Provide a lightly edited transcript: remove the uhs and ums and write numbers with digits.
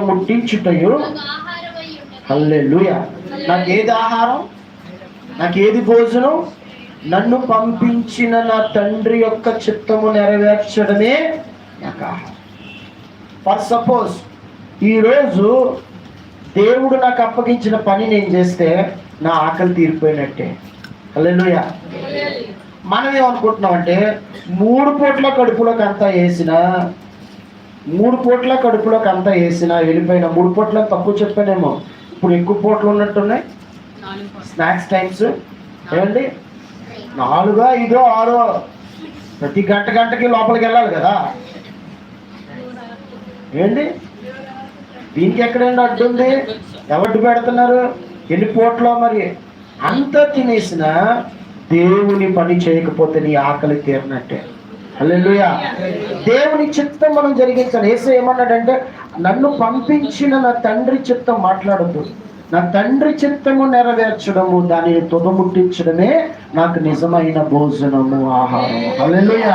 ముట్టించుటయు. హల్లెలూయా. నాకేది ఆహారం, నాకేది భోజనం? నన్ను పంపించిన నా తండ్రి యొక్క చిత్తము నెరవేర్చడమే నాకు ఆహారం. ఫర్ సపోజ్ ఈరోజు దేవుడు నాకు అప్పగించిన పని నేను చేస్తే నా ఆకలి తీరిపోయినట్టే. హల్లెలూయా. మనం ఏమనుకుంటున్నామంటే 3 పూట్ల కడుపులోకి అంతా వేసినా, 3 పూట్ల కడుపులోకి అంతా వేసినా వెళ్ళిపోయిన 3 పూట్ల తక్కువ చెప్పానేమో, ఇప్పుడు ఎక్కువ పూటలు ఉన్నట్టున్నాయి. స్నాక్స్ టైమ్స్ ఏమండి, 4, 5, 6 ప్రతి గంటకి లోపలికి వెళ్ళాలి కదా. ఏంటి దీనికి ఎక్కడైనా అడ్డు ఉంది? ఎవరు పెడుతున్నారు? ఎన్ని పూటలో? మరి అంతా తినేసిన దేవుని పని చేయకపోతే నీ ఆకలి తీరినట్టే. హల్లెలూయా. దేవుని చిత్తం మనం జరిగించాలి. యేసు ఏమన్నాడంటే, నన్ను పంపించిన నా తండ్రి చిత్తం మాట్లాడద్దు, నా తండ్రి చిత్తము నెరవేర్చడము, దానిని తుదముట్టించడమే నాకు నిజమైన భోజనము, ఆహారము. హల్లెలూయా.